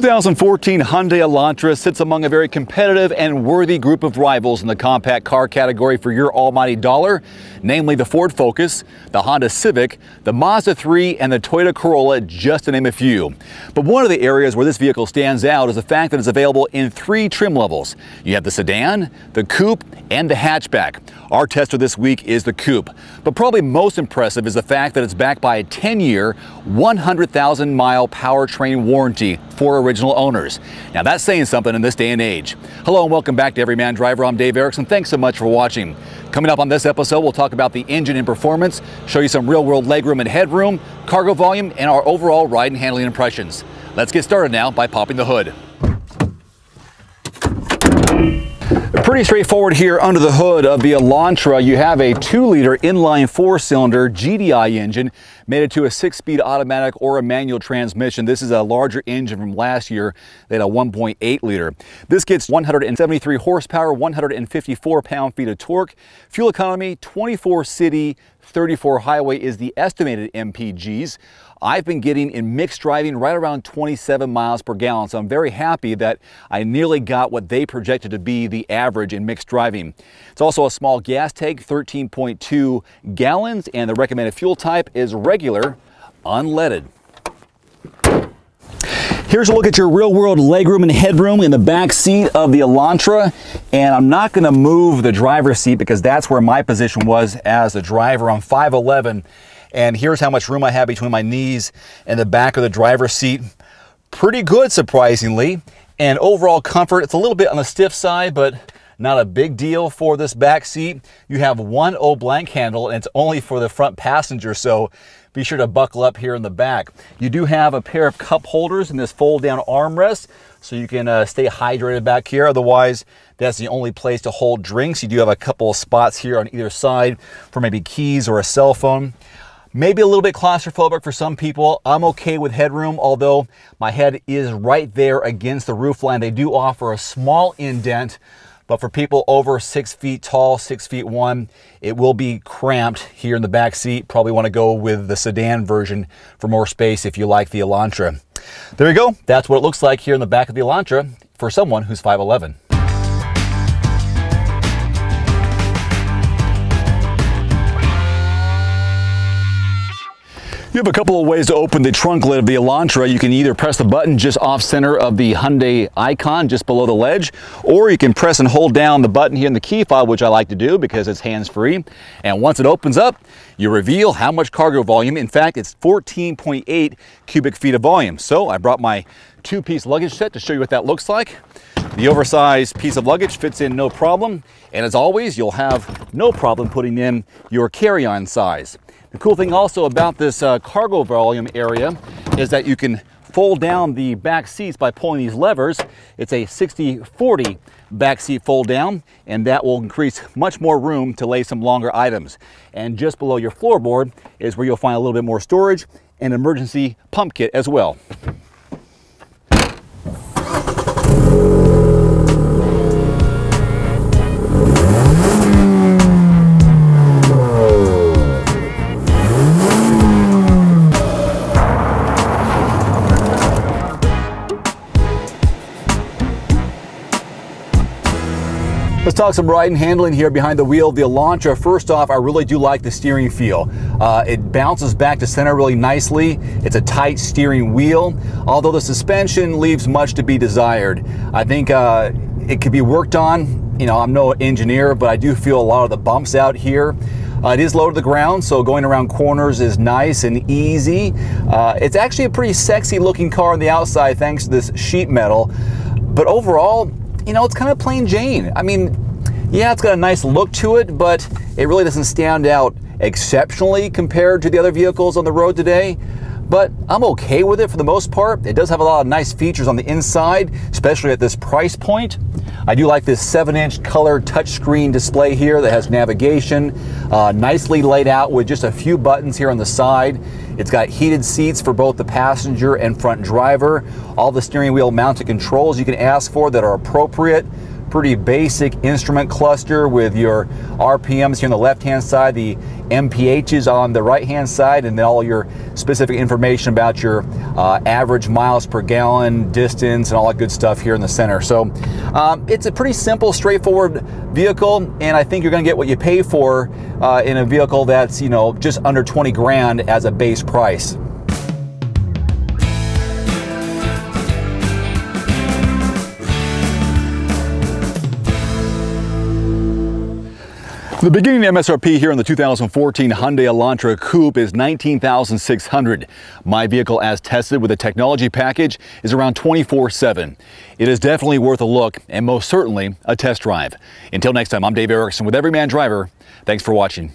2014 Hyundai Elantra sits among a very competitive and worthy group of rivals in the compact car category for your almighty dollar, namely the Ford Focus, the Honda Civic, the Mazda 3, and the Toyota Corolla, just to name a few. But one of the areas where this vehicle stands out is the fact that it's available in 3 trim levels. You have the sedan, the coupe, and the hatchback. Our tester this week is the coupe. But probably most impressive is the fact that it's backed by a 10-year, 100,000-mile powertrain warranty for original owners. Now that's saying something in this day and age. Hello and welcome back to Everyman Driver. I'm Dave Erickson. Thanks so much for watching. Coming up on this episode, we'll talk about the engine and performance, show you some real-world legroom and headroom, cargo volume, and our overall ride and handling impressions. Let's get started now by popping the hood. Pretty straightforward here under the hood of the Elantra. You have a 2-liter inline 4-cylinder GDI engine mated to a 6-speed automatic or a manual transmission. This is a larger engine from last year. They had a 1.8 liter. This gets 173 horsepower, 154 pound-feet of torque. Fuel economy, 24 city, 34 highway is the estimated MPGs. I've been getting in mixed driving right around 27 miles per gallon, so I'm very happy that I nearly got what they projected to be the average in mixed driving. It's also a small gas tank, 13.2 gallons, and the recommended fuel type is regular, unleaded. Here's a look at your real-world legroom and headroom in the back seat of the Elantra, and I'm not going to move the driver's seat because that's where my position was as the driver. I'm 5'11", and here's how much room I have between my knees and the back of the driver's seat. Pretty good, surprisingly, and overall comfort, it's a little bit on the stiff side, but not a big deal for this back seat. You have one blank handle, and it's only for the front passenger, so be sure to buckle up here in the back. You do have a pair of cup holders in this fold-down armrest, so you can stay hydrated back here. Otherwise, that's the only place to hold drinks. You do have a couple of spots here on either side for maybe keys or a cell phone. Maybe a little bit claustrophobic for some people. I'm okay with headroom, although my head is right there against the roofline. They do offer a small indent, but for people over 6 feet tall, 6'1", it will be cramped here in the back seat. Probably want to go with the sedan version for more space if you like the Elantra. There you go. That's what it looks like here in the back of the Elantra for someone who's 5'11". You have a couple of ways to open the trunk lid of the Elantra. You can either press the button just off center of the Hyundai icon, just below the ledge, or you can press and hold down the button here in the key fob, which I like to do because it's hands-free. And once it opens up, you reveal how much cargo volume. In fact, it's 14.8 cubic feet of volume. So I brought my 2-piece luggage set to show you what that looks like. The oversized piece of luggage fits in no problem. And as always, you'll have no problem putting in your carry-on size. The cool thing also about this cargo volume area is that you can fold down the back seats by pulling these levers. It's a 60/40 back seat fold down, and that will increase much more room to lay some longer items. And just below your floorboard is where you'll find a little bit more storage and emergency pump kit as well. Let's talk some ride and handling here behind the wheel of the Elantra. First off, I really do like the steering feel. It bounces back to center really nicely. It's a tight steering wheel, although the suspension leaves much to be desired. I think it could be worked on. You know, I'm no engineer, but I do feel a lot of the bumps out here. It is low to the ground, so going around corners is nice and easy. It's actually a pretty sexy looking car on the outside thanks to this sheet metal, but overall, you know, it's kind of plain Jane. I mean, yeah, it's got a nice look to it, but it really doesn't stand out exceptionally compared to the other vehicles on the road today. But I'm okay with it for the most part. It does have a lot of nice features on the inside, especially at this price point. I do like this 7-inch color touchscreen display here that has navigation, nicely laid out with just a few buttons here on the side. It's got heated seats for both the passenger and front driver. All the steering wheel mounted controls you can ask for that are appropriate. Pretty basic instrument cluster with your RPMs here on the left-hand side, the MPHs on the right-hand side, and then all your specific information about your average miles per gallon, distance, and all that good stuff here in the center. So it's a pretty simple, straightforward vehicle, and I think you're going to get what you pay for in a vehicle that's, you know, just under 20 grand as a base price. The beginning MSRP here on the 2014 Hyundai Elantra Coupe is $19,600. My vehicle, as tested with a technology package, is around 24,700. It is definitely worth a look and most certainly a test drive. Until next time, I'm Dave Erickson with Everyman Driver. Thanks for watching.